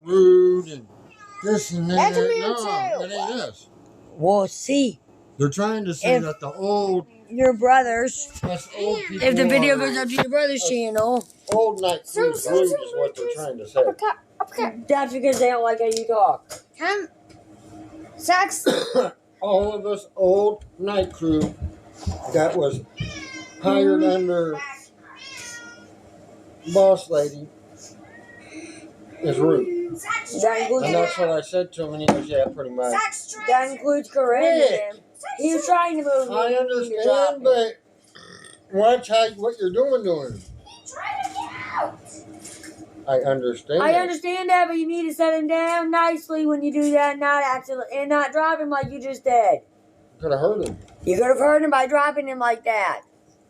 rude and this and that. That's me No, too. it ain't us. Well, see, They're trying to say if that the old your brothers, us old people if the video are goes up to your brother's channel, old night crews rude is what they're trying to say. that's because they don't like how you talk. Sex. All of us old night crew that was hired under boss lady is rude. That includes, And that's what I said to him, and he goes, yeah, pretty much. that includes Corinne and him. He was trying to move me. I understand, but watch what you're doing to him. I understand. I understand that, but you need to set him down nicely when you do that, not accidentally, and not drop him like you just did. Could have hurt him. You could have hurt him by dropping him like that.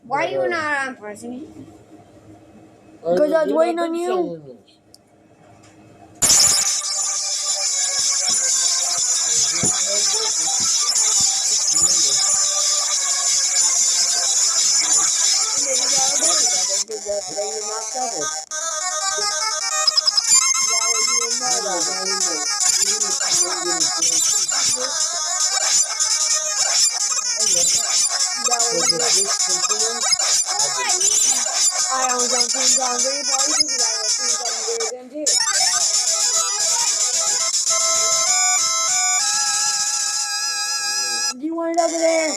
Why are you not pressing me? Because I was waiting on you. I always don't see him going very far because I don't see him going very them too. Do you want it over there?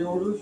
orders.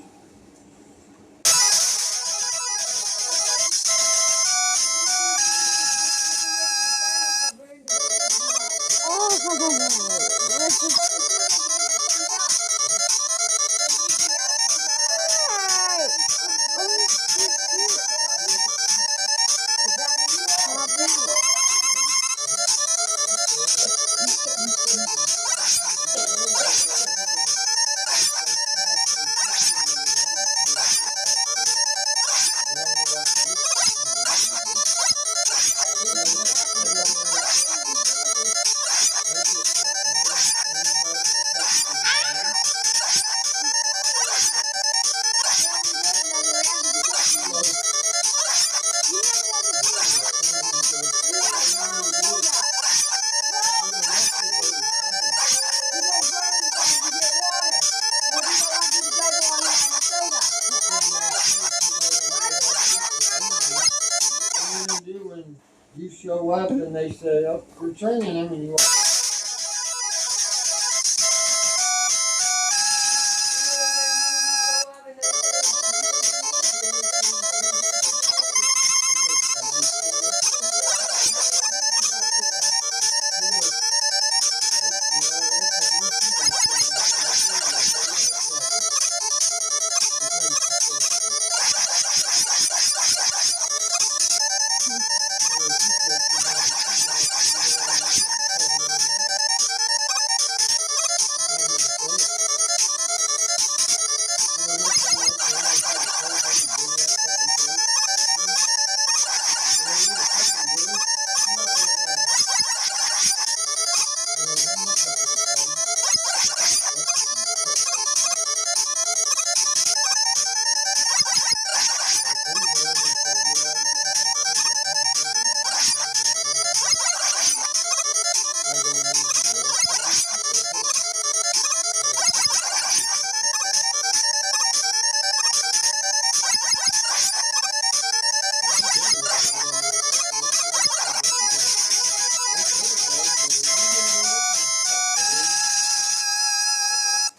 When you show up and they say, "Oh, we're training them," and you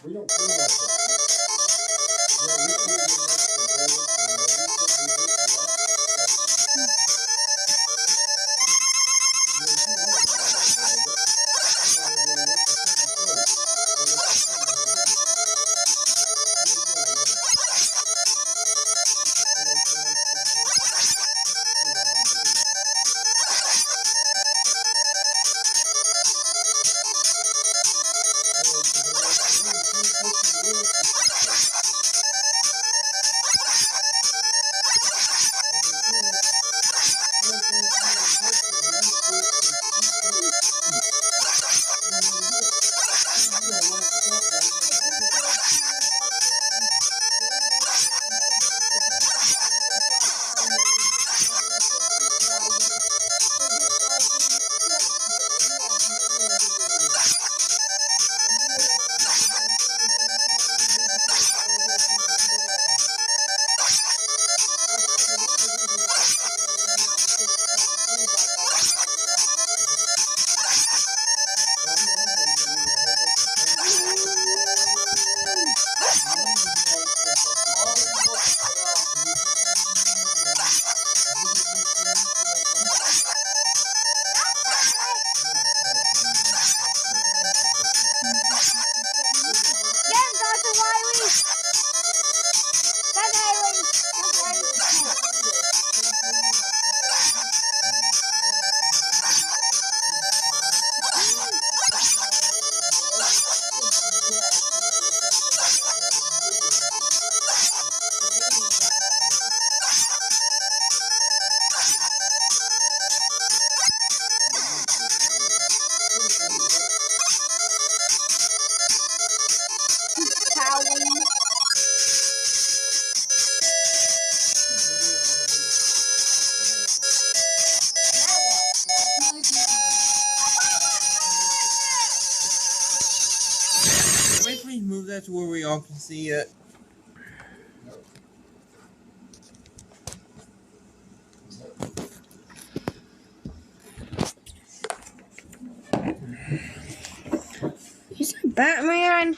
we don't feel like that. Wait, please move that to where we all can see it. You said Batman?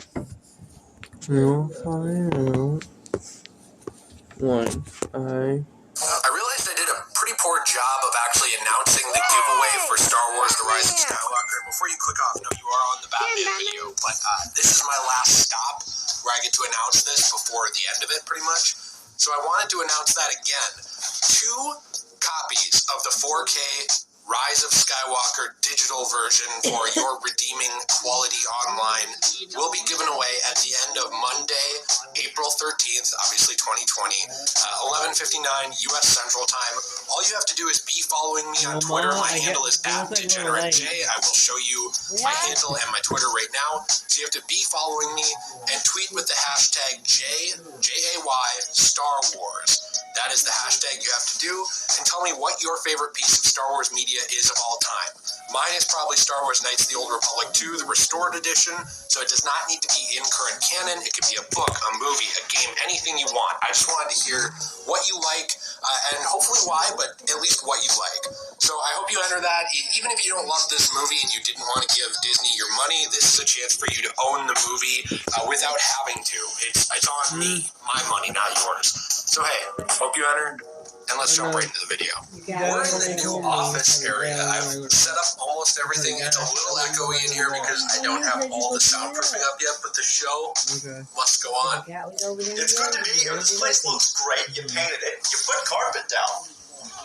We'll find out. I realized I did a pretty poor job of actually announcing the giveaway for Star Wars The Rise of Skywalker. Before you click off, no, you are on the Batman video, but this is my last stop where I get to announce this before the end of it, pretty much. So I wanted to announce that again. 2 copies of the 4K Rise of Skywalker digital version for your redeeming quality online will be given away at the end of Monday, April 13th, obviously 2020, 11:59 U.S. Central Time. All you have to do is be following me on Twitter. My handle is @DegenerateJ. I will show you my handle and my Twitter right now. So you have to be following me and tweet with the hashtag JAY Star Wars. That is the hashtag you have to do, and tell me what your favorite piece of Star Wars media is of all time. Mine is probably Star Wars Knights of the Old Republic 2, the restored edition, so it does not need to be in current canon. It could be a book, a movie, a game, anything you want. I just wanted to hear what you like, and hopefully why, but at least what you like. So I hope you enter that. Even if you don't love this movie and you didn't want to give Disney your money, this is a chance for you to own the movie without having to. It's on me, my money, not yours. So hey, hope you enter, and let's jump right into the video. We're in the new office area. I've set up almost everything. It's a little echoey in here because I don't have all the soundproofing up yet, but the show must go on. It's good to be here. This place looks great. You painted it. You put carpet down.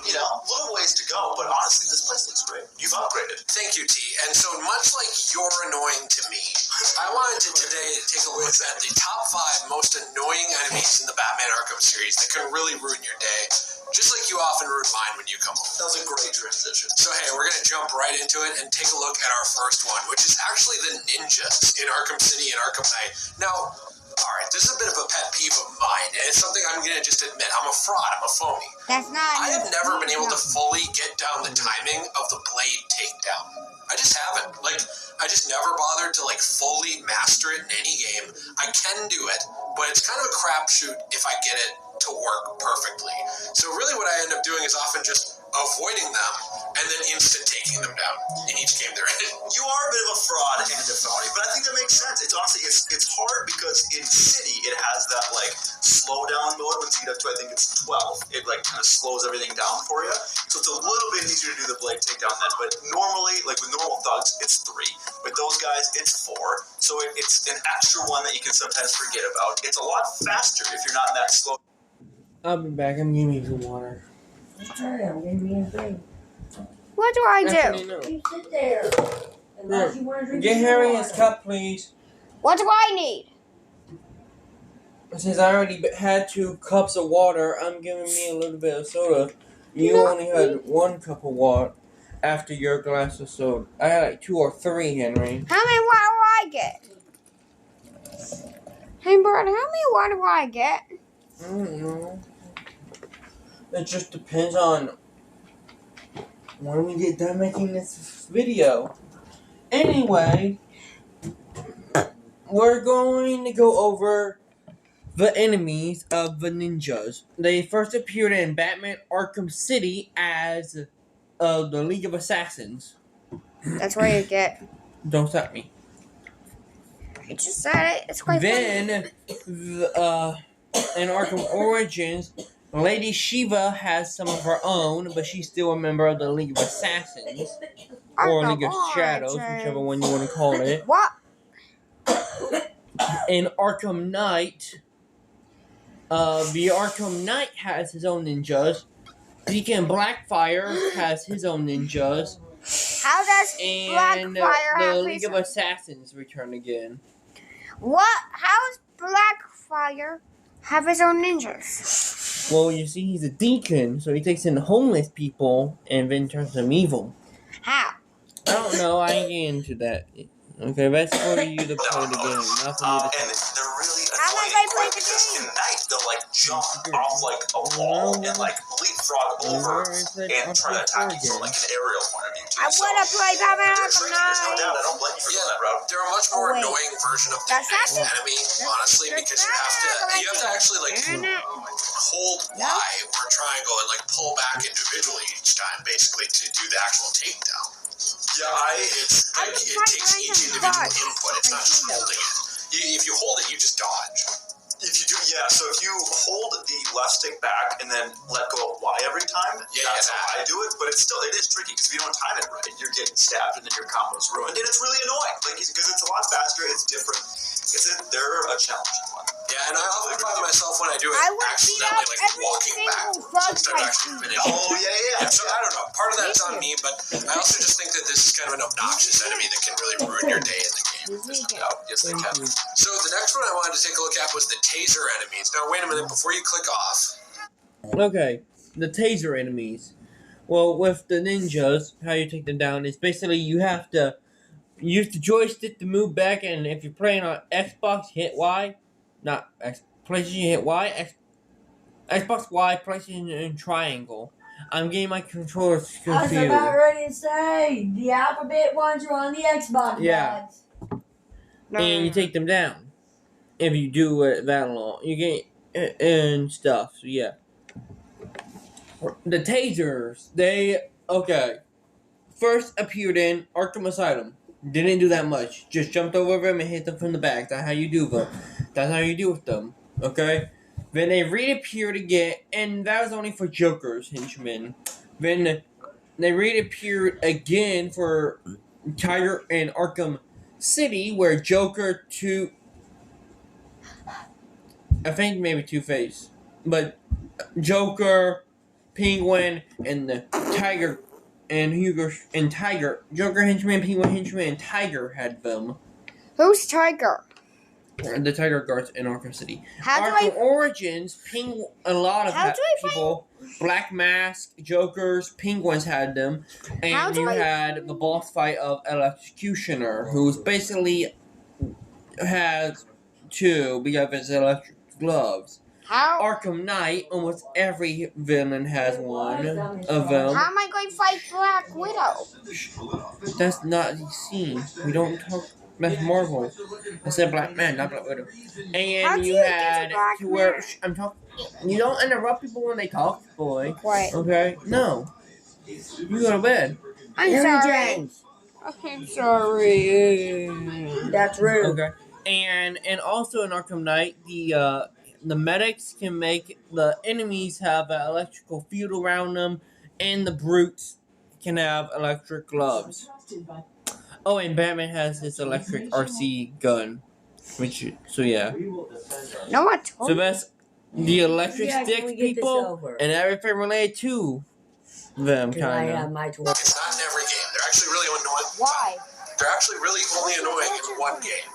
You know, little ways to go, but honestly, this place looks great. You've upgraded. Thank you, T. And so much like you're annoying to me, I wanted to today take a look at the top 5 most annoying enemies in the Batman Arkham series that can really ruin your day, just like you often ruin mine when you come home. That was a great transition. So hey, we're going to jump right into it and take a look at our first one, which is actually the ninjas in Arkham City and Arkham Knight. Now, alright, this is a bit of a pet peeve of mine, and it's something I'm going to just admit. I'm a fraud. I'm a phony. That's not. I have never been able to fully get down the timing of the blade takedown. I just haven't. I just never bothered to, fully master it in any game. I can do it, but it's kind of a crapshoot if I get it to work perfectly. So really what I end up doing is often just avoiding them and then instant taking them down in each game they're in. You are a bit of a fraud and a phony, but I think that makes sense. It's honestly, it's hard because in City it has that slow down mode. Once you get up to, I think it's 12, it kind of slows everything down for you. So it's a little bit easier to do the blade takedown then. But normally, with normal thugs, it's 3. With those guys, it's 4. So it's an extra one that you can sometimes forget about. It's a lot faster if you're not in that slow. I'll be back. I'm giving you some water. What do I do? Actually, no. You sit there. Unless you want to drink Get some Harry water. his cup, please. What do I need? Since I already had 2 cups of water, I'm giving me a little bit of soda. You only had 1 cup of water after your glass of soda. I had 2 or 3, Henry. How many water do I get? Hey, Brad, how many water do I get? I don't know. It just depends on when we get done making this video. Anyway, we're going to go over the enemies of the ninjas. They first appeared in Batman Arkham City as the League of Assassins. That's where you get. Don't stop me. I just said it. It's quite Then, in Arkham Origins, Lady Shiva has some of her own, but she's still a member of the League of Assassins. Or League of Shadows, whichever one you want to call it. What? In Arkham Knight, the Arkham Knight has his own ninjas. Deacon Blackfire has his own ninjas. How does And Blackfire the have League his of Assassins return again. What? How does Blackfire have his own ninjas? Well, you see, he's a deacon, so he takes in homeless people and then turns them evil. How? I don't know, I ain't getting into that. Okay, that's for you to play the game, not for me to And talk. they're really How am I annoying gonna play the because game? in Night they'll jump off a wall and leapfrog over and try to attack you from an aerial point of view too. I want to play Batman They're Arkham tricky, there's no doubt. I Knight. don't blame you for going that route. They're a much more wait. annoying version of the That's not next the- enemy, honestly, because you have to actually hold Y or triangle and pull back individually each time, basically, to do the actual takedown. Yeah, It takes each individual input. It's not just holding it. If you hold it, you just dodge. If you do, yeah. So if you hold the left stick back and then let go of Y every time, that's how I do it. But it is tricky because if you don't time it right, you're getting stabbed and then your combo's ruined, and it's really annoying. Like because it's a lot faster, it's different. They're a challenging one. Yeah, and I often find myself when I do it I would beat up accidentally like every walking single backwards bug instead of type actually thing. finishing. Oh yeah. So I don't know. Part of that's on me, but I also just think that this is kind of an obnoxious enemy that can really ruin your day in the game. There's no doubt. Yes, they can. So the next one I wanted to take a look at was the taser enemies. Now wait a minute before you click off. Okay, the taser enemies. Well, with the ninjas, how you take them down is basically you have to use the joystick to move back, and if you're playing on Xbox, hit Y. Not X. PlayStation, hit Y. Xbox Y, PlayStation, and triangle. I'm getting my controllers I was confused. about ready to say the alphabet ones are on the Xbox. Yeah. Guys. And you take them down. If you do it that long, you get and stuff. So yeah. The tasers, first appeared in Arkham Asylum. Didn't do that much. Just jumped over them and hit them from the back. That's how you do them. That's how you do with them. Okay? Then they reappeared again, and that was only for Joker's henchmen. Then they reappeared again for Tiger in Arkham City, where Joker, I think maybe Two-Face, but Joker, Penguin, and the Tiger, and Tiger, Joker henchman, Penguin henchman, and Tiger had them. Who's Tiger? The Tiger guards in Arkham City. How do Arkham Origins, a lot of people, Black Mask, Jokers, Penguins had them, and you had the boss fight of Electrocutioner, who's basically has two because of his electric gloves. How? Arkham Knight, almost every villain has one of them. How am I going to fight Black Widow? That's not DC. We don't talk. That's Marvel. I said Black Man, not Black Widow. And How'd you you get had to Black to where Man? I'm talking. You don't interrupt people when they talk, boy. What? Okay? No. You go to bed. I'm Henry sorry. James. I'm sorry. That's rude. Okay. And also in Arkham Knight, the medics can make the enemies have an electrical field around them, and the brutes can have electric gloves. Oh, and Batman has his electric RC gun, so yeah. No one told So me. that's the electric Yeah, stick can we get this people over? and everything related to them, Can I kind have of. my toy? It's not in every game. They're actually really annoying. Why? They're actually really only annoying in one game.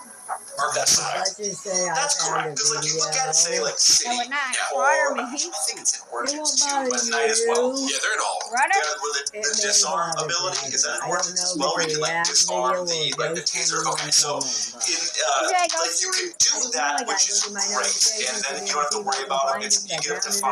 Arkham Asylum. Let's just say I That's found a correct. Because like you look at it, say video. like City, No, we're not. yeah, Water or me. I think it's in It Origins won't too, bother but Night as well. you. Yeah, they're in all. Brother? Yeah, with It the may disarm bother ability, you. is that in I don't Origins as know well? if Where you can like react disarm video the will like the go taser. somewhere Okay, so but- in Okay, go like you can do that, which is great, and then you don't have to worry about it. It's, you get up to 5,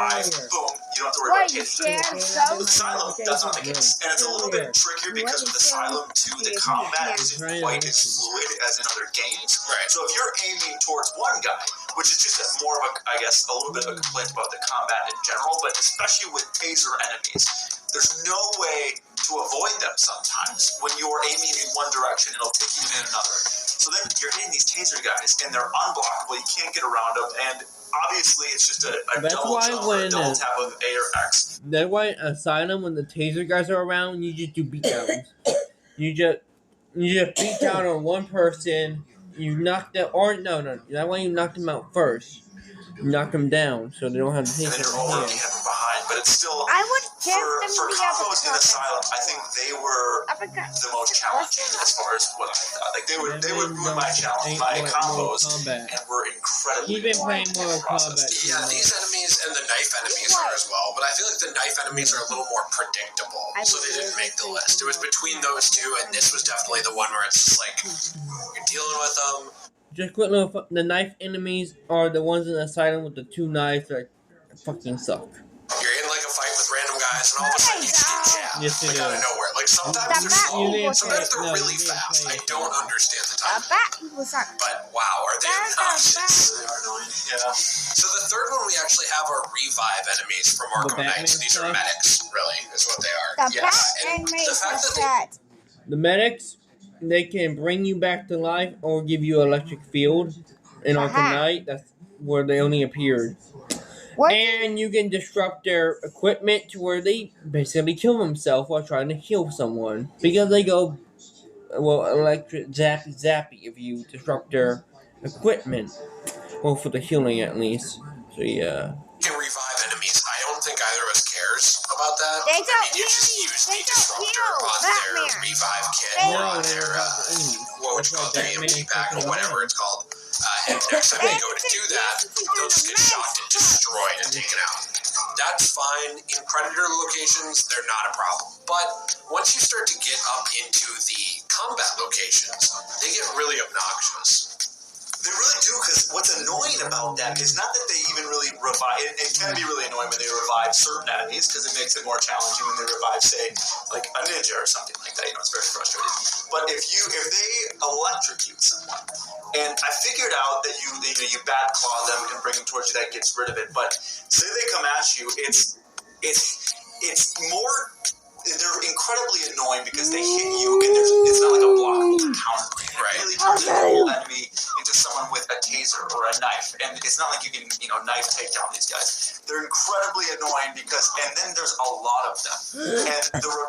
boom, you don't have to worry Why about you hitting. scared? With So Asylum, that's not the case, and it's a little bit trickier because with Asylum 2, the combat isn't quite as fluid as in other games. Right. So if you're aiming towards one guy, which is just more of a, I guess, a little bit of a complaint about the combat in general, but especially with taser enemies, there's no way to avoid them sometimes. When you're aiming in one direction, it'll take you in another. So then you're hitting these taser guys, and they're unblockable. You can't get around them, and obviously it's just a That's double why jump or a when, double tap of A or X. That's why Asylum, when the taser guys are around, you just do beatdowns. you just beat down on one person. You knock them, or no. That way you knock them out first. You knock them down so they don't have to And take then their you're over hand. him from behind, but it's still I would give them for the combos in other Asylum. I think they were the most challenging as far as what I thought. Like they would ruin my challenge, my combos, Combat. and were incredibly. You've been playing Mortal processed. Kombat. Yeah, these enemies and the knife enemies are as well, but I feel like the knife enemies are a little more predictable, so they didn't make the list. It was between those two, and this was definitely the one where it's just like, you're dealing with them. Just quick little, the knife enemies are the ones in the Asylum with the two knives that fucking suck. You're in like a fight with random guys, and all of a sudden you see jab, Yes, they like out of do. nowhere. Like sometimes The they're bat slow, people sometimes they're no, really you didn't fast. play I it. don't understand the A timing. bat people suck. But wow, are they obnoxious? They are annoying. Yeah. So the third one we actually have are revive enemies from Arkham Batman Knight. So these are stuff? medics, really, is what they are. The bat and and the makes fact that us they that. The medics, they can bring you back to life or give you electric field. In Arkham Aha. Knight, that's where they only appeared. What? And you can disrupt their equipment to where they basically kill themselves while trying to heal someone. Because they go, electric zappy if you disrupt their equipment. Well, for the healing at least. So, yeah. Can revive enemies. I don't think either of us cares about that. They don't You just heal. use They the don't disruptor heal. on their Batman. revive kit They or don't. on their what would you call it, their EMP pack or whatever it's called. And next time they go to do that, they'll just get shocked and destroyed and taken out. That's fine. In Predator locations, they're not a problem. But once you start to get up into the combat locations, they get really obnoxious. They really do, because what's annoying about them is not that they even really revive. It can be really annoying when they revive certain enemies, because it makes it more challenging when they revive, say, like a ninja or something like that. It's very frustrating. But if they electrocute someone, and I figured out that you bat claw them and bring them towards you, that gets rid of it. But say they come at you, it's more. They're incredibly annoying because they hit you, and it's not like a blockable counter. It really turns the whole enemy into someone with a taser or a knife, and it's not like you can knife take down these guys. They're incredibly annoying because, and then there's a lot of them, and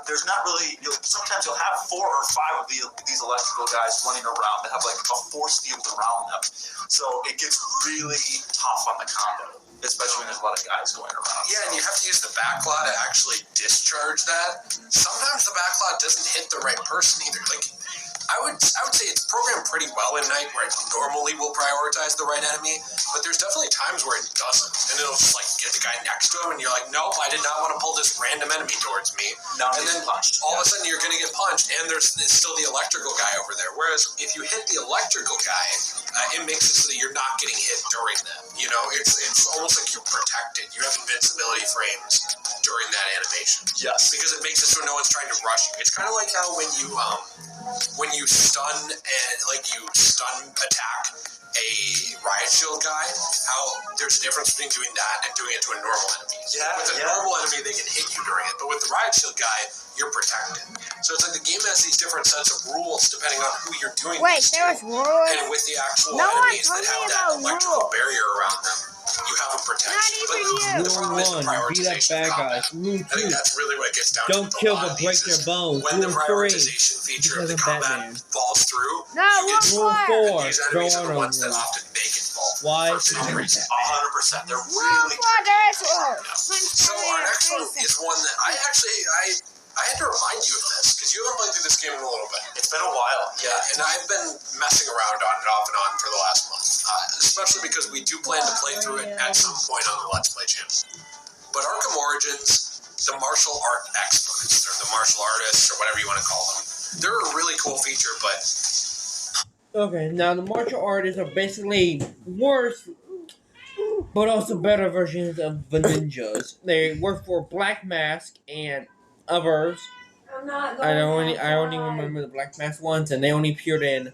there's not really. Sometimes you'll have 4 or 5 of these electrical guys running around that have like a force field around them, so it gets really tough on the combo. Especially when there's a lot of guys going around. Yeah, and you have to use the backlot to actually discharge that. Sometimes the backlot doesn't hit the right person either. Like, I would say it's programmed pretty well in Night, where it normally will prioritize the right enemy, but there's definitely times where it doesn't, and it'll just like get the guy next to him, and you're like, nope, I did not want to pull this random enemy towards me. Now and then punched. all of a sudden you're going to get punched, and there's still the electrical guy over there. Whereas if you hit the electrical guy, it makes it so that you're not getting hit during them. It's almost like you're protected. You have invincibility frames during that animation. Yes. Because it makes it so no one's trying to rush you. It's kind of like how when you stun attack a riot shield guy, how there's a difference between doing that and doing it to a normal enemy. With a normal enemy, they can hit you during it, but with the riot shield guy, you're protected. So it's like the game has these different sets of rules depending on who you're doing Wait, this there to. was rules? And with the actual No one enemies told that me have that about electrical rules. barrier around them, you have a protection. Not even you. The problem is the Rule 1, beat up prioritization bad of combat. guys. Rule I think 2, that's really what it gets down don't to. kill A lot but of break these their is bones. When the Rule 3, prioritization feature of because the of combat Batman. falls through, No, you get rule Rule 4, these go enemies are on the ones that over. often make it fall. Why? For some reason. 100%. They're Rule really 4, there's rules. So our next one is one that I had to remind you of this because you haven't played through this game in a little bit. It's been a while. Yeah, and I've been messing around on it off and on for the last month, especially because we do plan to play through it at some point on the Let's Play channel. But Arkham Origins, the martial art experts, or the martial artists, or whatever you want to call them, they're a really cool feature, but Okay, now the martial artists are basically worse, but also better versions of the ninjas. They work for Black Mask and others. I'm not going I only remember the Black Mask ones, and they only appeared in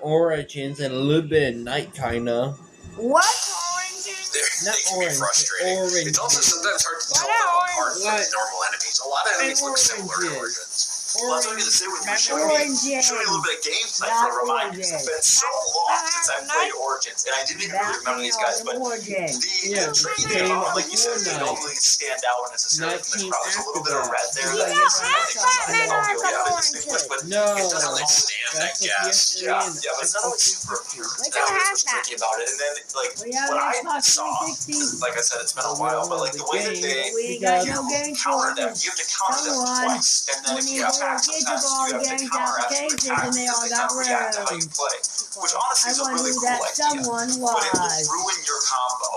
Origins and a little bit in Night, kinda. What oranges? they Not can be orange, frustrating. orange. It's also sometimes hard to tell What them are apart from oranges? normal enemies. A lot of enemies look similar to Oranges. Origins. Well, that's what I was going to say when you were Oranges. showing me a little bit of gameplay Not for a reminder. oranges. It's been so long since I played Origins, and I didn't even really remember these guys, but Yeah, the tricky came thing about, like you said, they before don't really stand out necessarily from the crowd. There's a little bit of red there. You that don't is- have Batman I Arkham don't feel Oranges. distinguished, but No, it doesn't like stand, I that's what guess. PS3 Yeah, and yeah, but it's not always super pure. We That don't was have what's that. tricky about it. And then, like, We have what I Xbox saw, 360. like I said, it's been a while, but like the way that they We ain't got no games for counter them, it. you have to counter them Someone, twice, and then if when you you have go access get to the ball you have to games counter after you applications attack and they because all they got kind of react to how you rid. play. Which honestly I is a wonder really who cool that idea. someone But it will was. ruin your combo.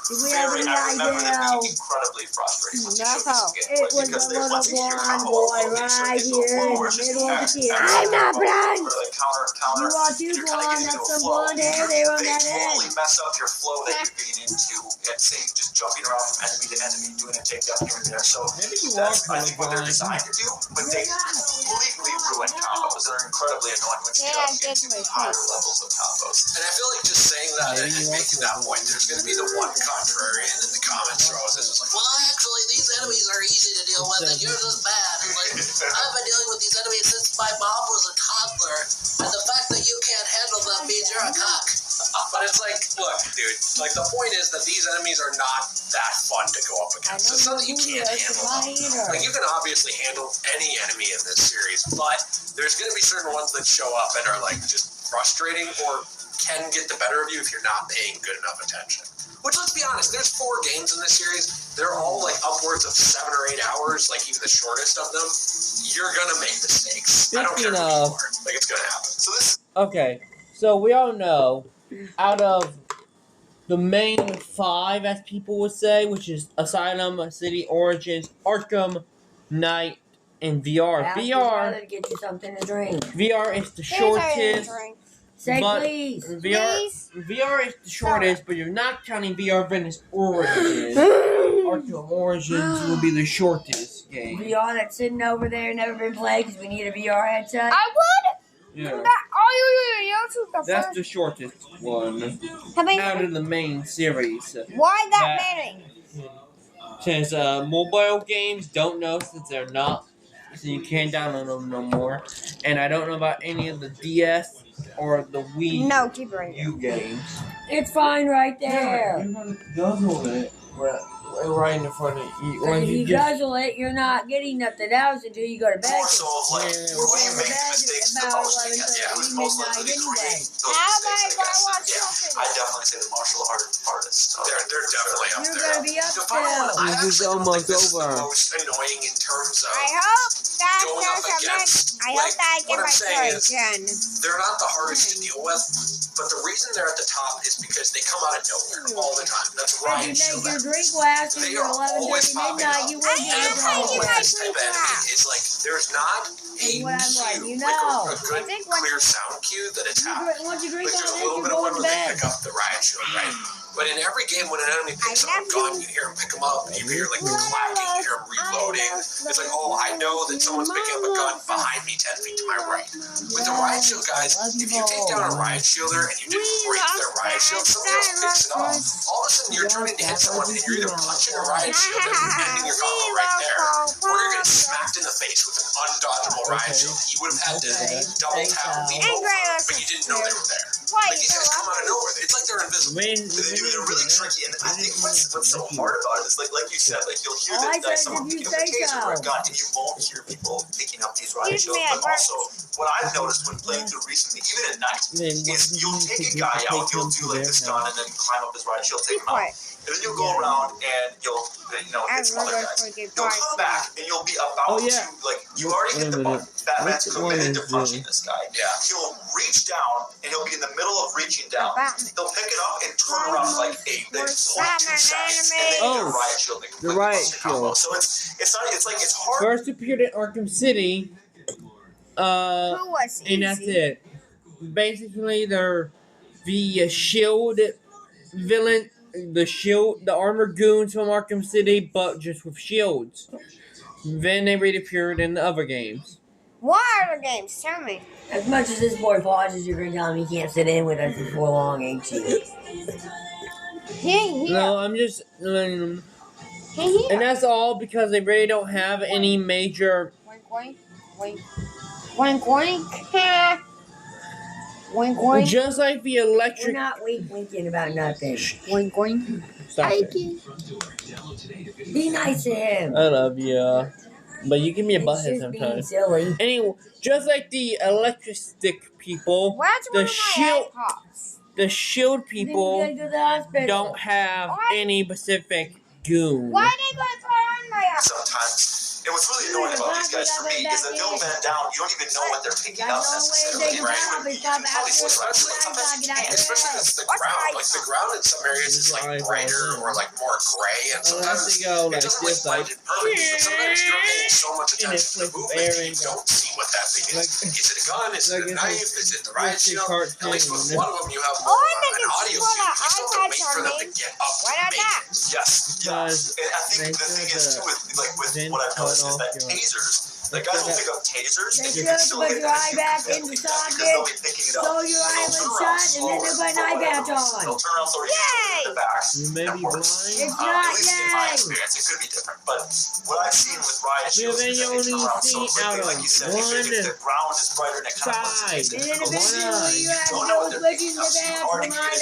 Do we have any I remember idea? that being incredibly frustrating when you showed No. this It gameplay was because a they little once you get your blonde combo boy over, make sure right you go here in the forward, just middle of the attack, field. attack, I'm not attack, blind. or like counter, You are and too you're kind of blonde, getting that's into a some flow. blonde hair there on They that totally head. mess up your flow that you're getting into and saying just jumping around from enemy to enemy, doing a takedown here and there. So Maybe you that's are I think what they're colorblind. designed to do, but they completely ruin combos that are incredibly annoying when you Yeah, get get into me. higher levels of combos. And I feel like just saying that Maybe and you are making that point, there's going to be the one contrarian in the comments who always is like, well, actually, these enemies are easy to deal with, and yours is bad. And like, I've been dealing with these enemies since my mom was a toddler, and the fact that you can't handle them means you're a cock. But it's like, look, dude, like the point is that these enemies are not that fun to go up against. It's not that you can't handle them. Like, you can obviously handle any enemy in this series, but there's going to be certain ones that show up and are like just frustrating or can get the better of you if you're not paying good enough attention. Which, let's be honest, there's 4 games in this series. They're all like upwards of 7 or 8 hours, like even the shortest of them. You're gonna make mistakes. I don't care who you are. Like, it's gonna happen. So this. Okay, so we all know, out of the main 5, as people would say, which is Asylum, City Origins, Arkham Knight, and VR. Ask your VR. brother to get you something to drink. VR is the Here's our shortest. drink. Say But please. VR is the shortest, but you're not counting VR Venice Origins. Arkham Origins will be the shortest game. VR that's sitting over there, never been played because we need a VR headset. I would. Yeah, That's that's the shortest one How many? out of the main series. Why that that- many? Since mobile games don't know since they're not, so you can't download them no more. And I don't know about any of the DS or the Wii No, keep it right. U games. It's fine right there. You're gonna guzzle it right in front of you. Or If you you just guzzle it, you're not getting nothing else until you go to bed. More so of like, Yeah. what do you make the mistakes the most? Yeah, who's most likely to create those How mistakes, I about I guess. watch Yeah, something? I definitely say the martial artists. They're definitely up You're there. gonna be up The final one, still. I This is actually don't think almost this is the over. most annoying in terms of I hope that going up there's a against. I hope that I What get I'm my saying is, again. they're not the hardest to deal with, but the reason they're at the top is because they come out of nowhere all the time. That's If Ryan you make Schiller. your drink last They until are always 11:30 popping midnight, up. you I will And get the am a problem making with my this type of drink enemy last. is like there's not a What I'm like, cue, you like know. a good, I think when- clear sound cue that it's happening. Once you drink Like all there's a this, little you're bit of one going to where they bed. pick up the riot shield, right? But in every game, when an enemy picks up a gun, you hear him pick them up. You hear like the clacking, you hear him reloading. It's like, oh, I know that someone's picking up a gun behind me, 10 feet to my right. With the riot shield guys, if you take down a riot shielder and you didn't break their riot shield, somebody else picks it up. All of a sudden, you're turning to hit someone and you're either punching a riot shield and ending your combo right there, or you're getting smacked in the face with an undodgeable riot shield. You would have had to double tap, lean over, but you didn't know they were there. Why Like these guys come out of nowhere. It's like they're invisible. They're really tricky, and I think what's so hard about it is like you said, like you'll hear All I that said someone is you picking up a say taser or a so. gun, and you won't hear people picking up these riot Excuse shields. me, I But also, what I've noticed when playing through recently, even at night, Then is you'll take a guy out, you'll do like this gun, and then climb up his riot shield, take him out, Quiet. and then you'll go around and you'll hit some other guys. You'll come back and you'll be about Oh, yeah. to like you already hit the button. Batman's Which one committed is to punching the- this guy. Yeah. He'll reach down and he'll be in the middle of reaching down. He'll pick it up and turn around like a 0.2 seconds, and then you get a Oh, riot shield. That the completely riot busts your combo. shield. So it's not it's like it's hard. First appeared in Arkham City. Who was And that's easy? it. Basically, they're the shield villain, the armored goons from Arkham City, but just with shields. Then they reappeared in the other games. What other games? Tell me. As much as this boy pauses, you're going to tell him he can't sit in with us for long, ain't you? He No, I'm just, and He that's all because they really don't have any major. Wink, wink, wink, wink, wink. Wink, wink. Just like the We're electric. not winking about nothing. Wink, wink. Stop it. Be nice to him. I love you, but you give me a It's butthead just being sometimes. silly. Anyway, just like the electric stick people, What's the one of shield, my iPods? the shield Then people you gotta go to the hospital. don't have What? any specific goon. Why they gonna put on my iPod? Sometimes. And what's really annoying about these guys for me is that they'll bend down. You don't even know what they're picking up necessarily, right? You can probably see sometimes especially if it's the ground. Like the ground in some areas is like brighter or like more gray, and sometimes they go it like doesn't this, like like, blend in perfectly. So sometimes you're paying so much and attention it's to the like movement that you airing don't see what that thing is. like- Is it a gun? Is it like a it's knife? Is it the riot it's a shield? cartoon. At least with one of them, you have Oh, more I think an it's audio one cue. of You still have to iPads wait are for them to made. get up to Why not make that? it. Yes, yes. And I think They the thing said is too with then what I've noticed is cut that off your tasers Like guys will pick up tasers They and you should can still put hit your them eye back in the because they'll socket, be picking it up. sew your eyelid shut, and then they'll put an eye patch on. They'll turn around so you in the back. You may That be works. blind. It's At not least in my yay. experience, it could be different. But what I've seen with riot Yeah, shields then is you that they turn only around so see quickly, out like of you said, one if the ground is brighter and it kind of side. And then One eventually you eye. have to don't go know what they're switching picking to up. that So from you're eye to eye. already getting it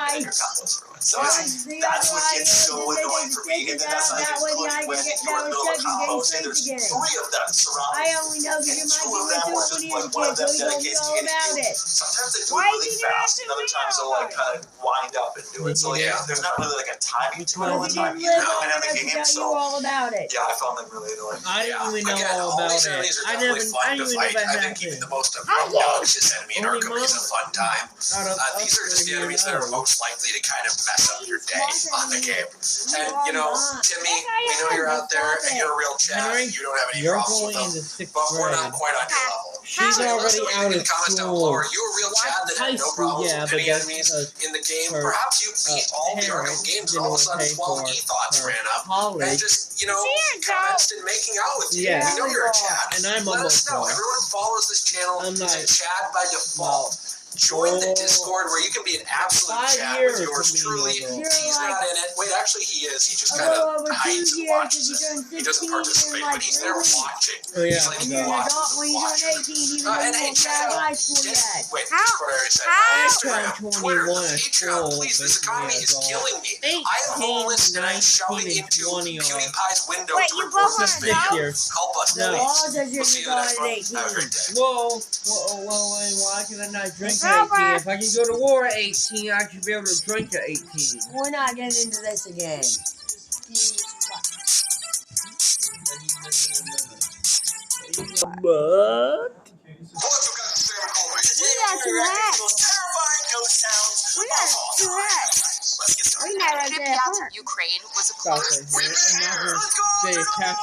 and your gun goes through it. So Once the that's other what eye gets is, so and they annoying take for the me. stitches And then that's out, not that even way the eye including can when get, you're that in the way middle of a check can combo. get Say straight there's again. 3 of them surrounding I only know because and your 2 mom of gave them me were two just when he like was a one of kid, them so he told me dedicates to all hitting about you. it. Sometimes they do Why it really did you have fast, to and other read times they'll like kind of wind up and do it. So yeah, there's not really like a timing to it all Because the he time. didn't You live know, long and enough the to game, tell you so all about it. yeah, I found them really annoying. I didn't even know Again, all all about these it. enemies are I definitely didn't fun to even fight. know I that think even the happened. most obnoxious enemy in Only Arkham is a Mom fun time. out of us These are just the three enemies that are know. most likely to kind of mess up your day on the game. And are you know, not. Timmy, we know you're out there and you're a real Chad. Henry, You don't have any you're problems going with into them, 6th but we're not grade. quite on your level. She's So let us already know out in of the comments down school. below. Are you a real Chad that High had no school, problems yeah, with but any that's enemies because in the game? her Perhaps you beat all the Arkham parents games and didn't all of a want to sudden pay 12 for e-thoughts her ran up and college. just, you know, Cheers, commenced and making out with you. Yeah. We know you're a Chad. And I'm Let us almost know. there. Everyone follows this channel. I'm It's a like, Chad by default. Join the Discord where you can be an absolute 5 Chad years with yours to be truly. liberal. You're He's like not in it. Wait, actually he is. He just a kind little of over 2 hides and years watches because it. you're He doesn't 16 participate, and but like he's there 3 weeks. watching. Oh, yeah. He's like, And he you're an watches adult when you turn watching. 18, even though And you hey, won't check get out of out. high school Yes, yet. wait, How- Discord I already said. how- Instagram, I'm Twitter, 21 at Patreon. school, Please, this basically economy is adult. killing me. 18, I am homeless and I'm 19, shouting and into 20 are. PewDiePie's window Wait, to you record both this are video. years. Help us, No. please. All says you're We'll see you going next at one. Have a 18. great day. Why can I not drink It's at 18? over. If I can go to war at 18, I should be able to drink at 18. We're not getting into this again. But We got 2 hats. We got 2 hats. We got right there. Pripyat, Ukraine was a stop close it here. I'm not gonna stay attached.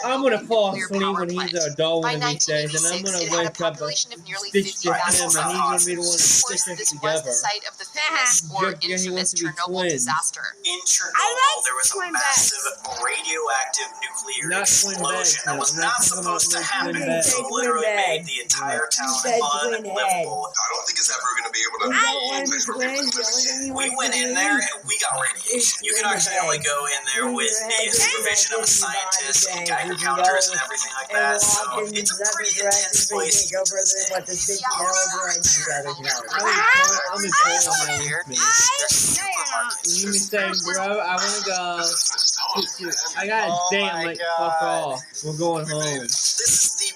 I'm gonna fall asleep when he's a doll By one of these days, and I'm 1986, gonna it had a wake up and population of nearly stitch to 50,000. him, and he's gonna be the one to Of course, stitch us this was together. the site of the famous or Yeah, he wants infamous to be Chernobyl twins. disaster. In I Chernobyl, like there was a twin massive radioactive nuclear Not twin beds, explosion that was I'm not not talking about supposed to no happen. twin beds. It literally made the entire town said twin unlivable. I don't think it's ever going to be able You don't want to be twins. The only thing you We want went to in be there and we got radiation. You can actually only go in there with the supervision of a scientist and Geiger counters and everything like and that. So walk in it's a separate pretty directions, intense but you place. can't go further than what the 60 hour directions are. I'm in Portland. Here, Me. there's You be saying, bro, I wanna go. I got a date. I'm like, fuck off. We're going home. This is the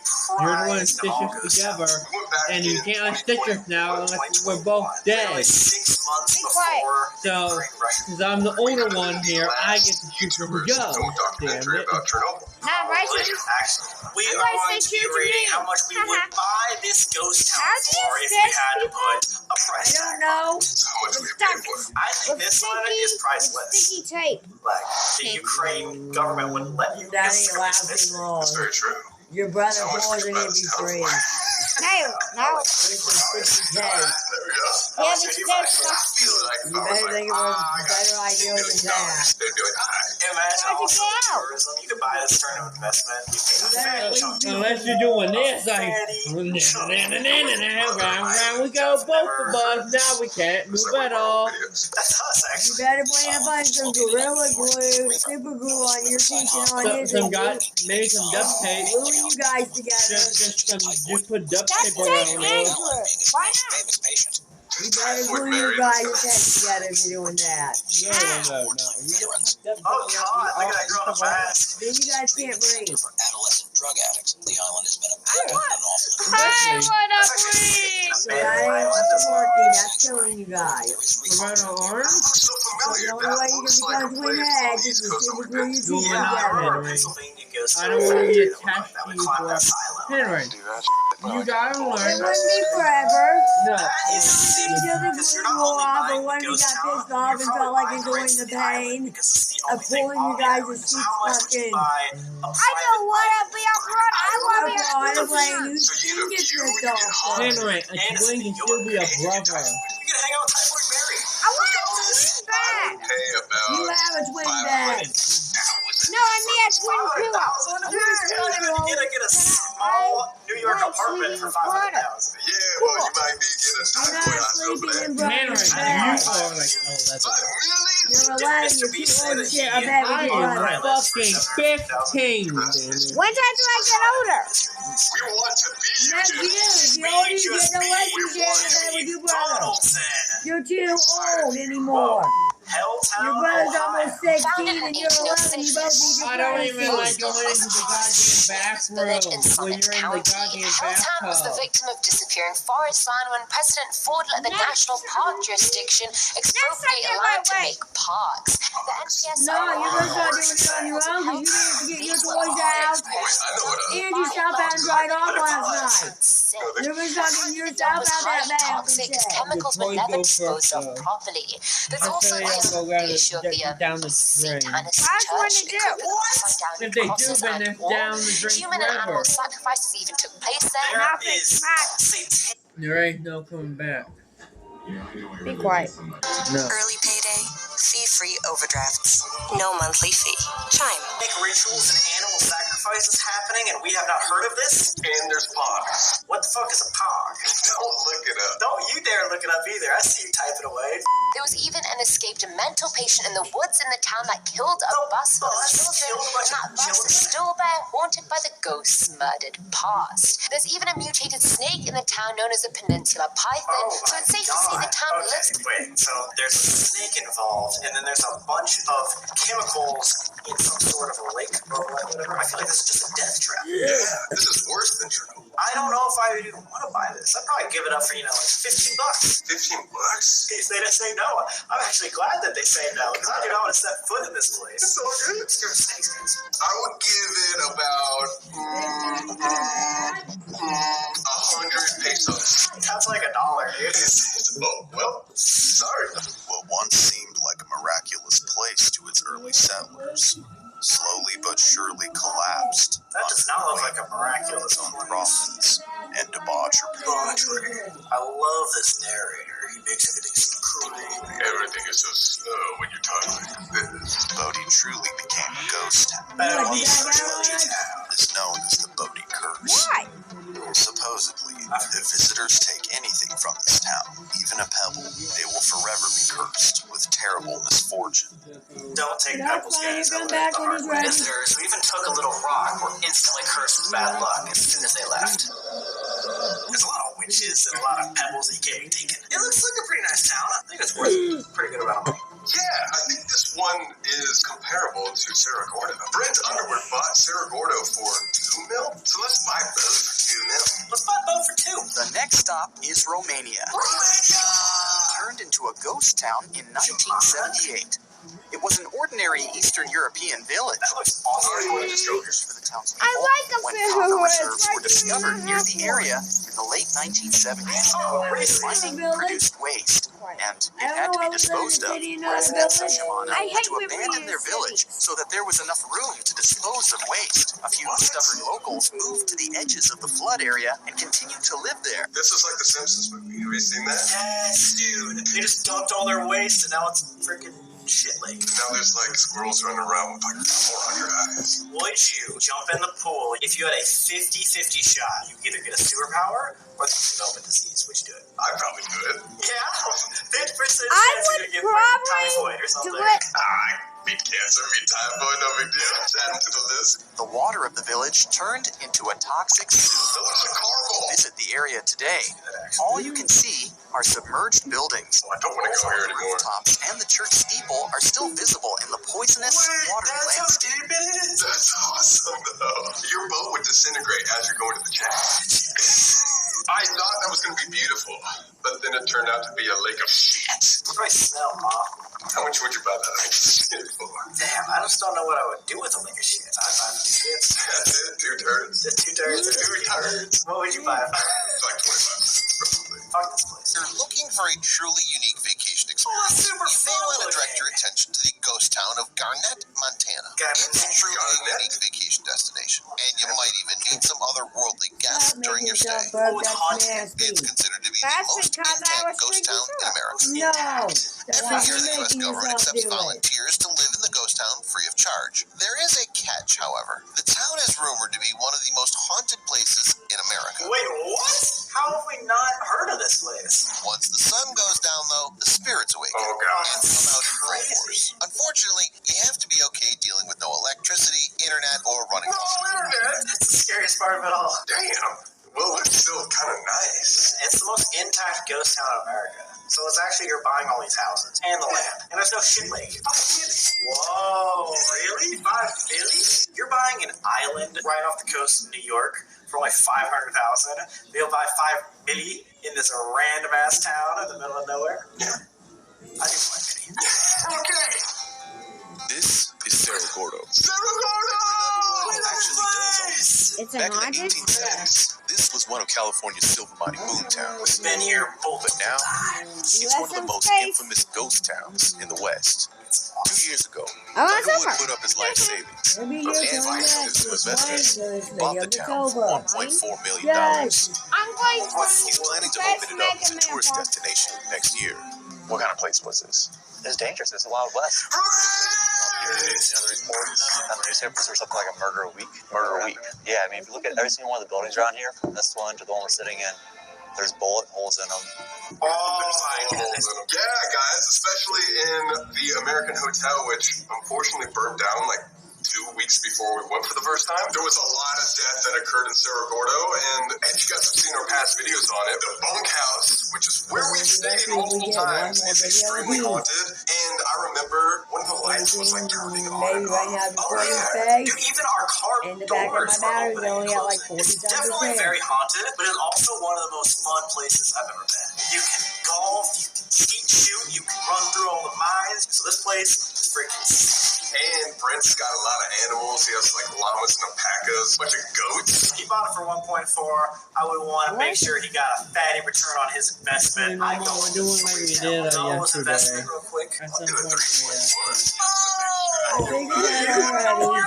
You're the one to prize stitch of us August. together, We went back and you in can't stitch us now unless we're 2021. both Literally dead. 6 months Be quiet. before the So, Ukraine-Russia because I'm the older one here, I get to shoot for the go. Damn it. Not right. Actually, we I'm are going to going say to be two to rating me. how much we would buy this ghost town How do you for if we stitch had to people? put a I price don't tag. know. I think this one is priceless. Sticky tape. Like, the Ukraine government wouldn't let you. That It's ain't lasting long. very true. Your brother more than he'd be free. No, no. With some 60K. Yeah, but you said You better think about a better idea than that. Imagine How'd you also get out? tourism. You could buy this for an investment. You You pay better a at chunk. least do Unless you're doing this, like, round we go, both of us, now we can't move at all. That's us, You actually. better plan to find some Gorilla Glue, Super Glue on your feet and on his Some and guy, maybe some duct tape. gluing you guys together. Just put duct That's tape around just it. Andrew. Why not? You better glue you guys' heads together if you're doing that. No. You just put duct tape Oh, God. Look at that girl fast. Then you guys can't breathe. For adolescent drug addicts, the island has been a I bit want. an awful I want That's to actually breathe. So that ain't working. That's killing you guys. Around our arms? So the only way you can become twin heads is to super glue your Do teeth it now, together. Henry. Pennsylvania goes I don't want to be to attached that to would you climb for that asylum. Henry. You gotta It learn. wouldn't be forever. No. That is Until the because you're glue not wore only off, buying or when the we ghost got town, pissed off and you're felt probably like buying the enjoying rights the to the island pain because it's the of only thing pulling you on the guys' island. So sheets how much would fucking. you buy a I don't want to be a front. I want to be a I'm playing front. who's gonna get pissed off. Henry, a twin can still be a brother. You can hang out with Typhoid Mary. I want to be back. You have a twin bed. No, I need a twin pillow. Get a apartment for sleeping in Florida. $500,000. Yeah, well, you might be getting a You're typhoid not hospital for sleeping in that. Henry, Brother's you bed. are like 11. 5 million? You're Did 11. Mr. You're B too say old that to he shit. I and bet I we Paul get Riley am one. fucking 15, damn it. When time do I get older? We want to be you, Next dude. year, the older you get, the less you share in the bed with your brother. Donaldson. You're too old anymore. Helltown, Your brother's Ohio. almost 16 Founded in and you're 11. You both need your I don't privacy. even like going into the goddamn bathroom Village in when Summit you're in the County. goddamn Helltown was the bathtub. victim of disappearing forest land when President Ford let the National Park jurisdiction expropriate land to make parks. The NPS No, you're gonna start doing it on your own because you didn't get your toys out. Boys, I know what And your stuff hadn't dried off last night. You're gonna start getting your stuff out that bag toxic instead. chemicals were The never toys go disposed of first, properly. There's I also feel like I'll go the issue of the down the St. drain. Anna's That's when Church. they do it. What? If they do, then it's down the drain Human and forever. animal sacrifices even took place there. There Nothing. is Smack. satanic. There ain't no coming back. Be quiet. No. Early payday, fee-free overdrafts, no monthly fee. Chime. Rituals and animal sacrifices happening, and we have not heard of this? And there's pogs. What the fuck is a pog? Don't look it up. Don't you dare look it up either. I see you typing away. There was even an escaped mental patient in the woods in the town that killed a bus full of children, and that bus is still there, haunted by the ghosts' murdered past. There's even a mutated snake in the town known as a peninsula python, so it's safe to say the town lives. Wait, so there's a snake involved, and then there's a bunch of chemicals in some sort of a lake or whatever. I feel like this is just a death trap. Yeah, this is worse than true. I don't know if I would even want to buy this. I'd probably give it up for, like $15. $15? If they didn't say no, I'm actually glad that they say no, because I do not want to step foot in this place. It's so good. Screw snakes, guys. I would give it about 100 pesos. That's like $1, dude. Oh, well, sorry. What once seemed like a miraculous place to its early settlers slowly but surely collapsed. That does not look like a miraculous on place. profits and debauchery. I love this narrator. He makes everything so cool. Everything is so slow when you're talking like this. Bodhi truly became a ghost town. Bodhi Is known as the Bodhi Curse. Why? Supposedly, if visitors take anything from this town, even a pebble, they will forever be cursed with terrible misfortune. Don't take That's pebbles, why guys. you come I learned back the when hard he's way. ready. Visitors who even took a little rock were instantly cursed with bad luck as soon as they left. There's a lot of witches and a lot of pebbles that you can't be taking. It looks like a pretty nice town. I think it's worth a pretty good amount of money. Yeah, I think this one is comparable to Cerro Gordo. Brent Underwood bought Cerro Gordo for $2 million, so let's buy both for $2 million. Let's buy both for $2. The next stop is Romania. Turned into a ghost town in 1978. It was an ordinary Eastern European village. That looks awesome. Procedures for the townspeople I like a when fish copper who is reserves were like discovered eating near an the apple. area in the late 1970s. Oh, really? Mining produced waste, and it I had don't to be know, I was in the disposed of. city, not a Residents of village. Shimano I had hate to when we abandon use their village so that there was enough room to dispose of waste. A few stubborn locals moved to the edges of the flood area and continued to live there. This is like the Simpsons movie. Have you seen that? Yes, dude. They just dumped all their waste and now it's a freaking shit lake. Now there's like squirrels running around with like 400 eyes. Would you jump in the pool if you had a 50-50 shot? You either get a superpower or the development disease. Would you do it? I'd probably do it. Yeah, 50% chance I you're would gonna get probably typhoid or do something. it. I beat cancer, beat typhoid, no big deal. Just add them to the list. The water of the village turned into a toxic sewer. Village of Carvel. Visit the area today. All you can see are submerged buildings. I don't want to go here anymore. Rooftops and the church steeple are still visible in the poisonous watery That's how landscape. deep it is. That's awesome, though. Your boat would disintegrate as you're going to the church. I thought that was going to be beautiful, but then it turned out to be a lake of shit. It probably smell awful. How much would you buy that lake of shit for? Damn, I just don't know what I would do with a lake of shit. I'd buy 2 shits. That's it, 2 turds. Just 2 turds. 2 turds. What would you buy? It's like 25 probably. Fuck this place. You're looking for a truly unique vacation Oh, experience. super You may fun want to looking. direct your attention to the ghost town of Garnett, Montana. Garnett. It's truly a Garnett. unique vacation destination, and you might even meet some otherworldly guests Stop during making your stay. yourself broke, Oh, it's that's haunted. nasty. It's considered to be the That's most because I intact was ghost drinking town in syrup. America. No, that's Every what year, you're the U.S. making government yourself accepts do it. volunteers to live in the ghost town free of charge. There is a catch, however. The town is rumored to be one of the most haunted places in America. Wait, what? How have we not heard of this place? Once the sun goes down, though, the spirits awaken Oh, God. and come out in full force. Unfortunately, you have to be okay dealing with no electricity, internet, or running water. Internet? That's the scariest part of it all. Damn. Well, it's still kind of nice. It's the most intact ghost town in America. So it's actually you're buying all these houses and the land. And there's no shit lake. Whoa, really? $5 billion? You're buying an island right off the coast of New York for only $500,000. You'll buy $5 million in this random ass town in the middle of nowhere? Yeah. I do like it. Okay. This is Cerro Gordo. Cerro Gordo! It actually does all this. It's a Back in the haunted? 1870s, this was one of California's silver mining boom towns. Been here both But now, it's one of the most infamous ghost towns in the West. 2 years ago, I want Underwood silver. put up his life savings. Maybe And you're going to investors bought the town for $1.4 million. Yes. I'm going to He's planning to open it up as a tourist destination next year. What kind of place was this? It's dangerous. It's the Wild West. You know, the reports on the newspapers or something like a murder a week. Murder a week. Yeah, I mean, if you look at every single one of the buildings around here, from this one to the one we're sitting in, there's bullet holes in them. Oh my goodness. Yeah, guys, especially in the American Hotel, which unfortunately burned down like 2 weeks before we went for the first time. There was a lot of death that occurred in Cerro Gordo, and if you guys have seen our past videos on it, the bunkhouse, which is where we've stayed multiple times, is extremely haunted. And I remember one of the lights was like turning on and Maybe right now off. before you Dude, say, even our car in the back of my doors were battery's opening only and at like closing. It's 47%. definitely very haunted, but it's also one of the most fun places I've ever been. You can golf, you can skeet shoot, you can run through all the mines. So this place is freaking sick. And Brent's got a lot of animals. He has like llamas and alpacas, a bunch of goats. He bought it for 1.4. I would want to make sure he got a fatty return on his investment. I know we're doing like we did yesterday. Investment real quick. At some Look at the point, 3.1. I think that already.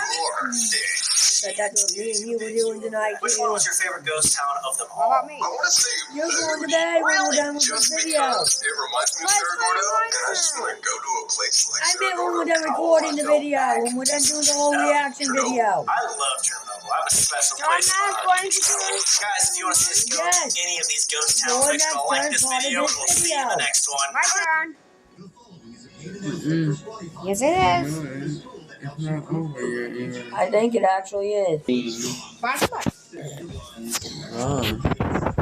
But that's what me and you were doing tonight, Which too. one was your favorite ghost town of them What all? about me? I want to say You're going to bed when we're done with just this video. because it reminds me of Cerro Gordo, and I just want to go to a place like I Cerro meant when Gordo. we're done recording the video, when we're done doing the whole reaction video. I love Chernobyl. I have a special I'm place. not going to do it. Guys, if you want to see us go Yes. to any of these ghost Go towns, make sure to like next this turn, video, and part of we'll this see you in the video. next one. My turn. Yes, it is. it's not over yet even. I think it actually is. What's what?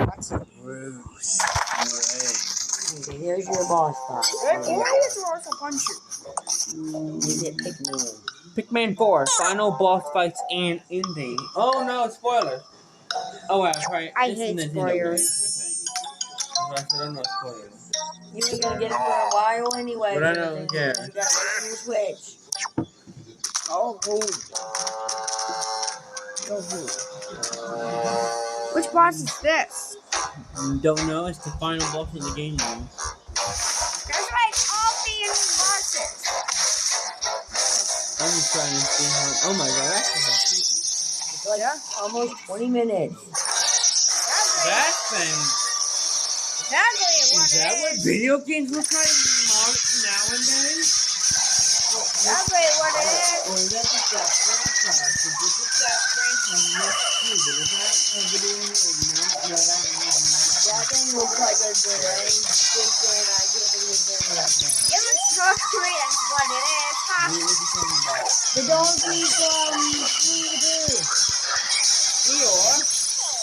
What's it? Okay, here's your boss fight. Good. Who is yours a punch you? Is it Pikmin? Pikmin 4, final boss fights and ending. Oh no, spoilers. Oh, yeah, right. I It's hate Nintendo spoilers. game, I think. I don't know spoilers. You ain't gonna get it for a while anyway. But I because don't care. You gotta wait for your Switch. Oh, who? Go who? Which boss is this? Don't know, it's the final boss in the game now. There's like all the bosses. I'm just trying to see how. Oh my god, that's freaky. It's like almost 20 minutes. That thing. Exactly what Is that it what is. video games look like nowadays? Exactly what it is. Or is that just that franchise? Is this just that franchise next to it? Is that a video game? No, That thing looks like a deranged freaking, I can't believe it's doing that now. Give it story, that's what it is, huh? What is it talking about? The donkey from Scooby-Doo. Eeyore?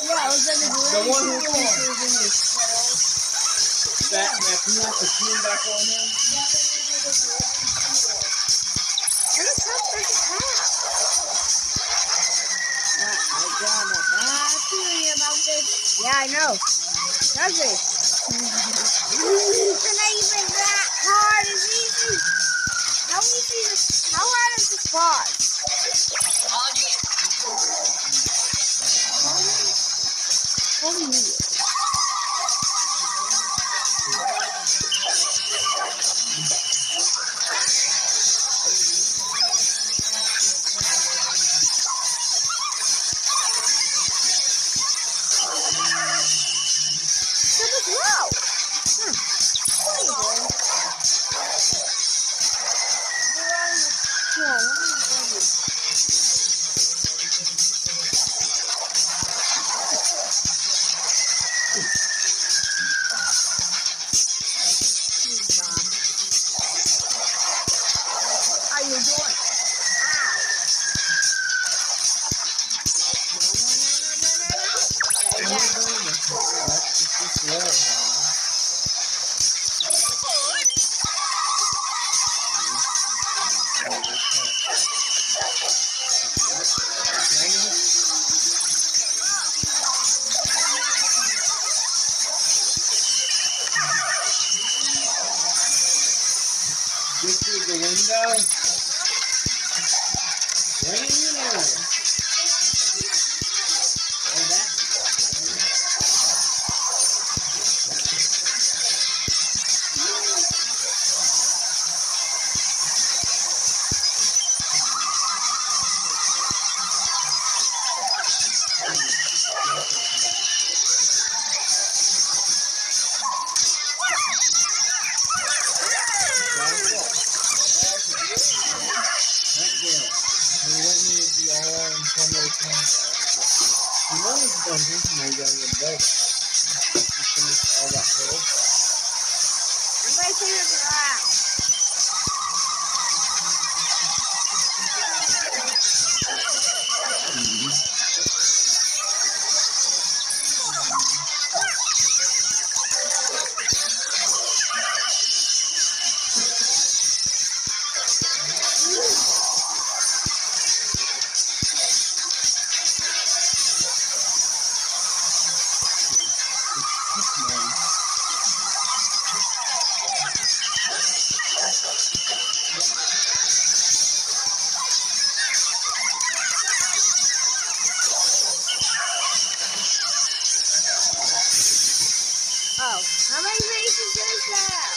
Yeah, it looks like a The deranged one who Eeyore. features in this fat man, can you have the team back on him? What is that first half? I got a bad feeling about this. Yeah, I know. Does it? It's not even that hard. It's easy. How easy is this? How hard is this boss? go. Right here. Oh, that. I'm going to see the giraffe. Oh, how many races is that?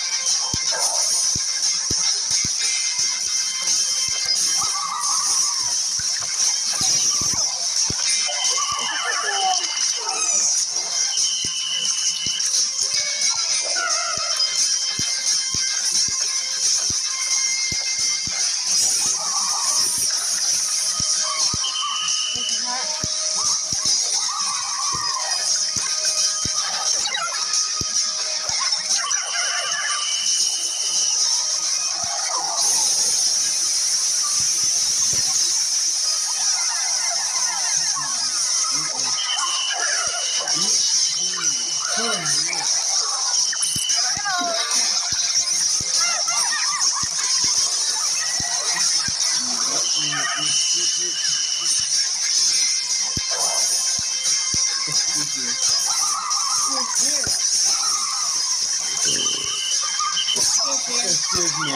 Excuse me.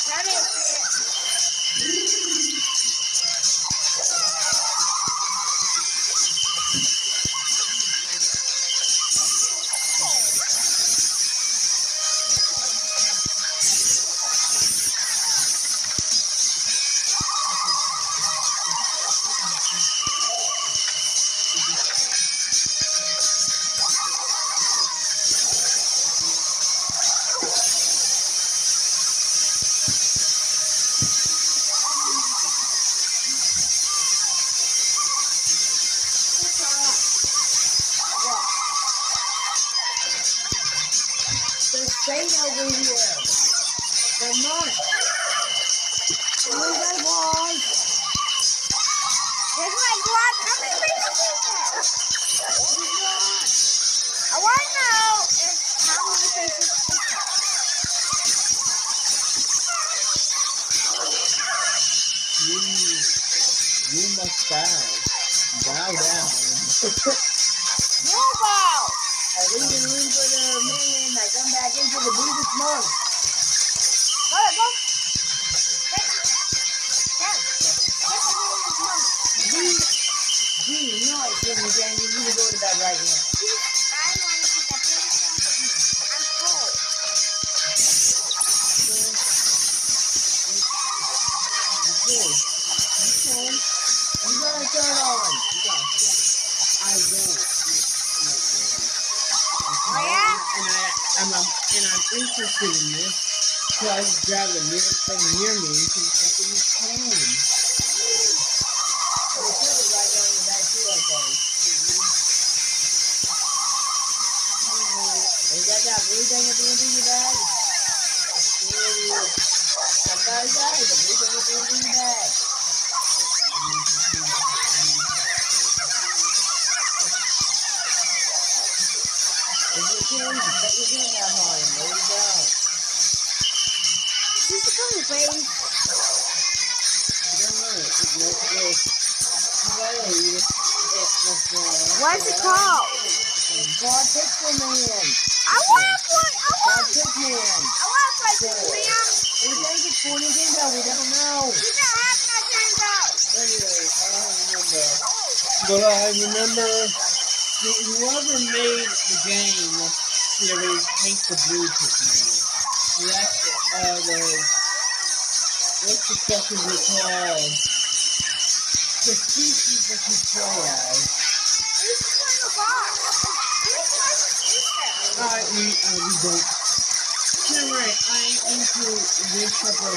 That is it. Stay over here. Come on. Move that wall. There's my glove. How many races is that? I want to know how many races is that. You must bow. Bow down. No ball. I leave the room for the million. I come back into the Buddhist monk. Go. Gee, you know I shouldn't have you need to go to bed right now. I want to see the princess. I'm cold. Okay. You gotta turn on. You gotta turn. I don't. Oh, yeah? And I'm interested in this, so I just grab the nearest thing near me and keep taking this home. They put it right on your back too, I think. You got that blue thing at the end of your bag? Somebody got it, the blue thing at the end of your bag. If you can, just put your hand down on him. There you go. She's a good baby. You don't know it. What's it called? God Pixel Man. I want to play. God Pixel Man. I want to play with Leon. We think it's for Nintendo. We don't know. We don't have Nintendo. Anyway, I don't remember. But I remember whoever made the game series hates the Bluetooth man. That's what's the fucking it called? The species that you play as. This is in the box. This is Alright, we don't. Alright, I ain't into this type of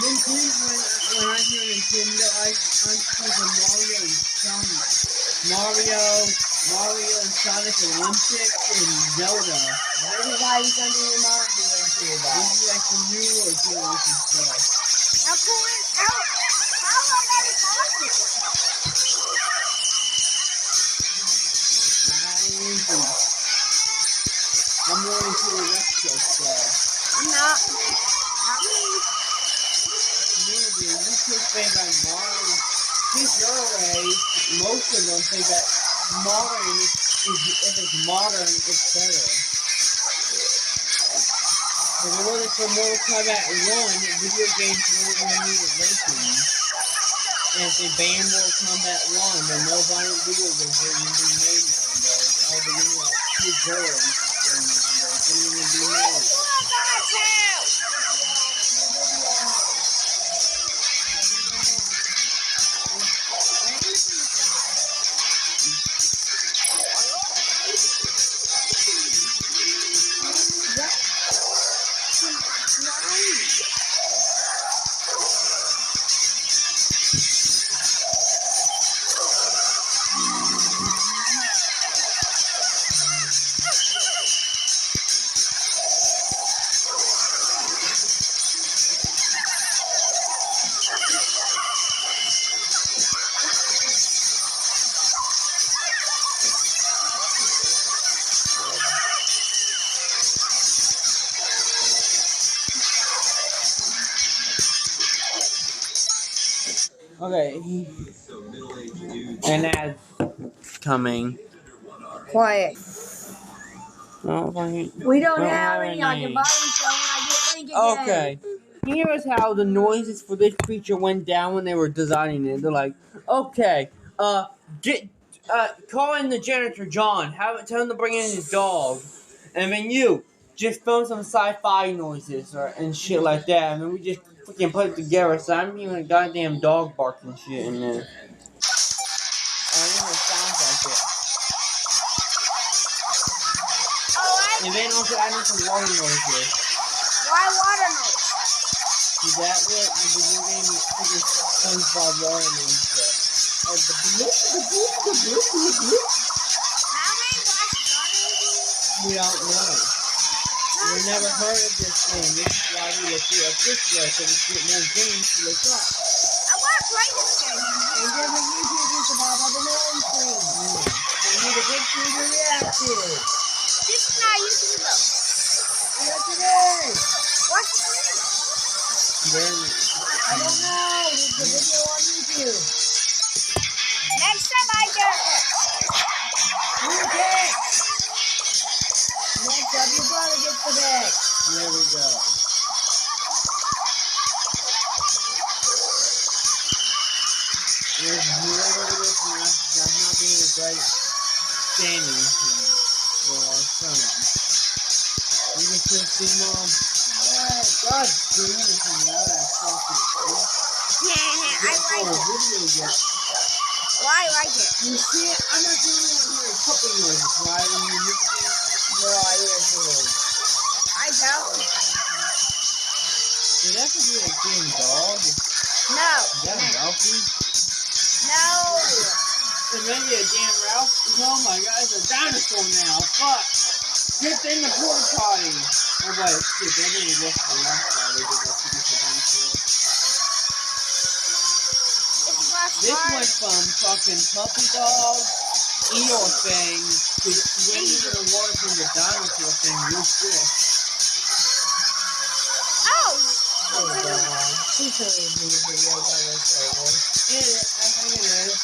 Nintendo. When I hear Nintendo, I'm thinking Mario and Sonic. Mario and Sonic Olympics and Zelda. This is why we come to your mom to into that. This is like the newer generation stuff. Now, Corin, how long are we talking? I'm really into the retro stuff. I'm not. Not me. Maybe you could say that Mario. Since your age, most of them think that modern if it's modern, it's better. If it wasn't for Mortal Kombat 1, video games wouldn't even need a rating. And if they ban Mortal Kombat 1, then no violent video games are even being made nowadays. All the new two girls wouldn't even be made. Okay. And that's coming. Quiet. We don't have any on your body, so when I get Link again. Okay. Here is how the noises for this creature went down when they were designing it. They're like, okay, call in the janitor, John. Tell him to bring in his dog. And then you just film some sci-fi noises and shit like that. And then we just freaking put it together. So I'm even a goddamn dog barking shit in there. I don't know what it sounds like it. And then also adding some water noises. Why water noise? See that what the video game figure SpongeBob water noises. How many We don't know. We've never heard of this thing. This is why we look it up this way, so we get more games to look up. I want to play this game. And different YouTubers about other known things. We need a good to reacted. This is not YouTube though. Yes, it is. What's the name? I don't know. There's a video on YouTube. Next time I get it. Okay. Next up, your brother gets the bag. There we go. There's whoever it is now, that's not being a great standing for our son. You can still see Mom. God damn it, now that's fucking cool. Yeah, I like it. Video Why I like it? You see it? I'm not the only one hearing puppy noises, right? When you hear it? No, I hear it. I don't. Did that could be a damn dog? No. Is that a Ralphie? No. And maybe a damn Ralph. Oh my god, it's a dinosaur now. Fuck. Get in the porta potty. Oh wait, shit, they didn't look for the last guy. They did look for the dinosaur. This went from fucking puppy dog, Eeyore thing, to swimming in the water from the dinosaur thing real quick. Oh. Oh god. Please tell me the video by myself. Yeah, I think it is.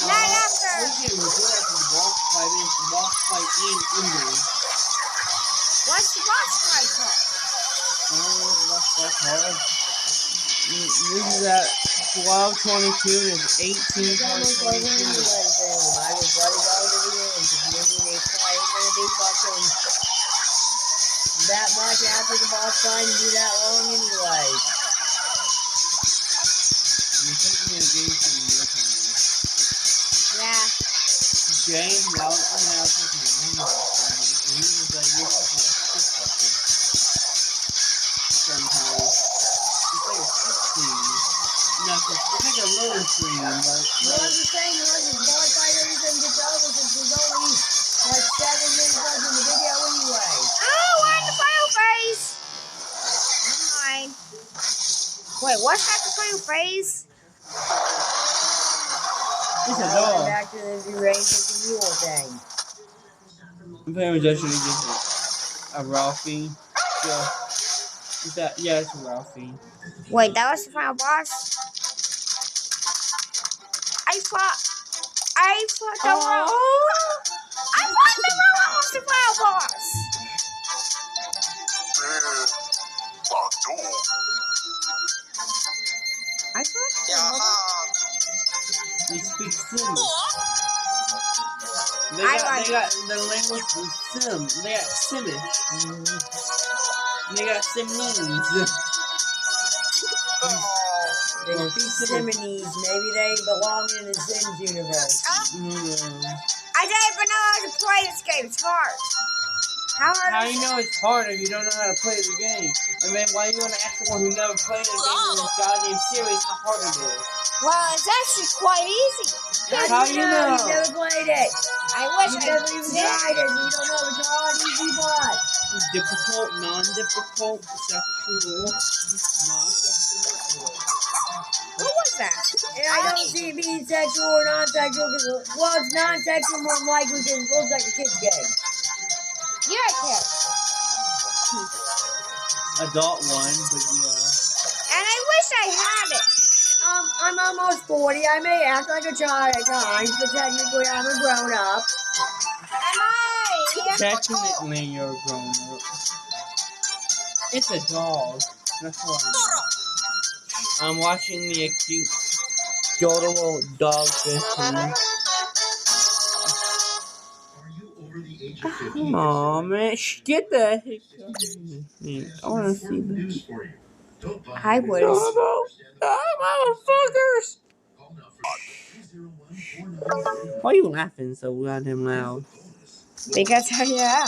Not after. We're getting good at the boss fight in English. What's the boss fight called? That's hard. This is at 12:22 and it's 18:22. I just let it go to the end. Because they probably going to be fucking that much after the boss fight and do that long anyway. Yeah. James, no, I'm not talking to him. He was like, you're fucking sometimes. It's like a cutscene. No, it's like a loading screen, but... Well, I'm just saying, unless it's boss fight, everything gets over since there's only like 7 minutes left in the video anyway. Oh, we're in the final phase. Never mind. Wait, what's that the final phase? It's a Now dog. we're back to the range of the mule thing. I'm playing with actually just a Ralphie. Yeah. Is that? Yeah, it's a Ralphie. Wait, that was the final boss? I thought the robot. I thought the robot was the final boss. I thought the robot. They speak Sim. They got the language is Sim. They got Simish. They got Simonese. They speak Simonese. Maybe they belong in the Sims universe. I didn't even know how to play this game. It's hard. How you know it's hard if you don't know how to play the game? And then why you want to ask someone who never played a game in this goddamn series how hard it is? Well, it's actually quite easy. How you know? You've never played it. I wish You I never even tried it. You don't know it's hard, easy, what? Difficult, non-difficult, sexual, non-sexual. What was that? And I don't see it being sexual or non-sexual. Well, it's non-sexual more than likely because it looks like a kid's game. You're a kid. Adult one, but yeah. And I wish I had it. I'm almost 40. I may act like a child at times, but technically I'm a grown-up. Am I? Technically, you're a grown-up. It's a dog. That's what I'm watching the cute, adorable dog fishing. Aw, man. Get the heck out of here. I want to see this. I would. Motherfuckers! Why are you laughing so goddamn loud? Because, yeah.